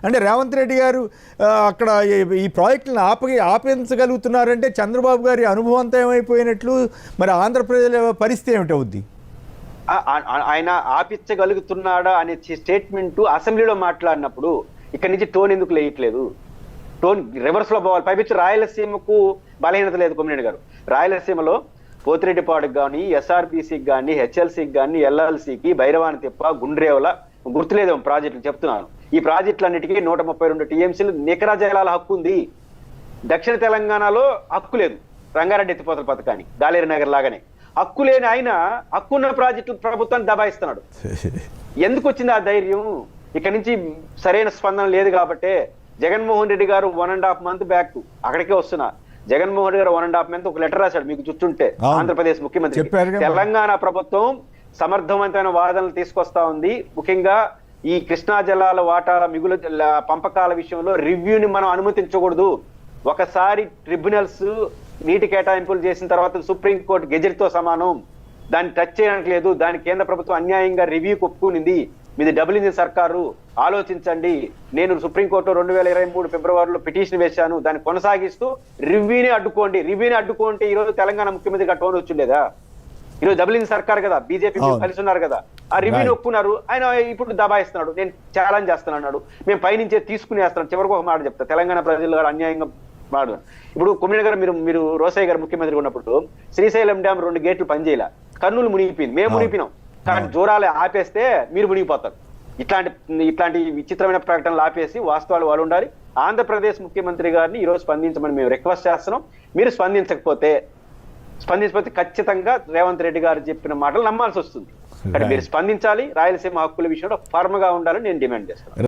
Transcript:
అంటే రేవంత్ రెడ్డి గారు అక్కడ ఈ ప్రాజెక్టులను ఆపించగలుగుతున్నారంటే చంద్రబాబు గారి అనుభవంతో ఏమైపోయినట్లు, మరి ఆంధ్రప్రదేశ్ పరిస్థితి ఏమిటవుద్ది? ఆయన ఆపించగలుగుతున్నాడా అనే స్టేట్మెంట్ అసెంబ్లీలో మాట్లాడినప్పుడు ఇక్కడి నుంచి టోన్ ఎందుకు లేయట్లేదు? టోన్ రివర్స్ లో పోవాలి. పైపించి రాయలసీమకు బలహీనత లేదు కొమ్మినేని గారు. రాయలసీమలో పోతిరెడ్డిపాడుకు కానీ, ఎస్ఆర్బీసీకి కానీ, హెచ్ఎల్సీకి కానీ, ఎల్ఎల్సీకి, భైరవాని తిప్ప, గుండ్రేవల గుర్తులేదు ప్రాజెక్టులు చెప్తున్నాను. ఈ ప్రాజెక్టులన్నిటికీ 132 టీఎంసీలు నికర జలాల హక్కు ఉంది. దక్షిణ తెలంగాణలో హక్కు లేదు. రంగారెడ్డి ఎత్తిపోతల పథకానికి గాలేరు నగర్ లాగానే హక్కు లేని ఆయన హక్కున్న ప్రాజెక్టులు ప్రభుత్వాన్ని దబాయిస్తున్నాడు. ఎందుకు వచ్చింది ఆ ధైర్యం? ఇక్కడ నుంచి సరైన స్పందన లేదు కాబట్టి జగన్మోహన్ రెడ్డి గారు 1.5 month బ్యాక్ అక్కడికే వస్తున్నా. జగన్మోహన్ రెడ్డి గారు 1.5 month ఒక లెటర్ రాశాడు, మీకు చుట్టుంటే, ఆంధ్రప్రదేశ్ ముఖ్యమంత్రి. తెలంగాణ ప్రభుత్వం సమర్థవంతమైన వాదనలు తీసుకొస్తా ఉంది. ముఖ్యంగా ఈ కృష్ణా జలాల వాటాల మిగులు పంపకాల విషయంలో రివ్యూని మనం అనుమతించకూడదు. ఒకసారి ట్రిబ్యునల్స్ నీటి కేటాయింపులు చేసిన తర్వాత సుప్రీంకోర్టు గెజెట్తో సమానం, దాన్ని టచ్ చేయడానికి లేదు. దాని కేంద్ర ప్రభుత్వం అన్యాయంగా రివ్యూకి ఒప్పుకునింది. మీది డబుల్ ఇంజిన్ సర్కారు, ఆలోచించండి. నేను సుప్రీంకోర్టు 2023 ఫిబ్రవరిలో పిటిషన్ వేశాను, దాన్ని కొనసాగిస్తూ రివ్యూని అడ్డుకోండి. రివ్యూని అడ్డుకుంటే ఈరోజు తెలంగాణ ముఖ్యమంత్రిగా టోన్ వచ్చిండేదా? ఈరోజు డబుల్ ఇంజిన్ సర్కార్ కదా, బీజేపీ కలిసి ఉన్నారు కదా, ఆ రివ్యూని ఒప్పుకున్నారు. ఆయన ఇప్పుడు దబాయిస్తున్నాడు, నేను ఛాలెంజ్ చేస్తున్నాడు, మేము పైనుంచే తీసుకునేస్తున్నాడు. చివరికి ఒక మాట చెప్తా, తెలంగాణ ప్రజలు అన్యాయంగా మాట. ఇప్పుడు కొమ్మినేని గారు మీరు రోసయ్య గారు ముఖ్యమంత్రి ఉన్నప్పుడు శ్రీశైలం డ్యామ్ 2 గేట్లు పనిచేయాల, కర్నూలు మునిగిపోయింది, మేము మునిగిపోయినాం. కానీ జోరాలే ఆపేస్తే మీరు మునిగిపోతారు. ఇట్లాంటి విచిత్రమైన ప్రకటనలు ఆపేసి వాస్తవాలు వాళ్ళు ఉండాలి. ఆంధ్రప్రదేశ్ ముఖ్యమంత్రి గారిని ఈరోజు స్పందించమని మేము రిక్వెస్ట్ చేస్తున్నాం. మీరు స్పందించకపోతే ఖచ్చితంగా రేవంత్ రెడ్డి గారు చెప్పిన మాటలు నమ్మాల్సి వస్తుంది. కానీ మీరు స్పందించాలి. రాయలసీమ హక్కుల విషయంలో ఫర్మ్ గా ఉండాలని నేను డిమాండ్ చేస్తాను.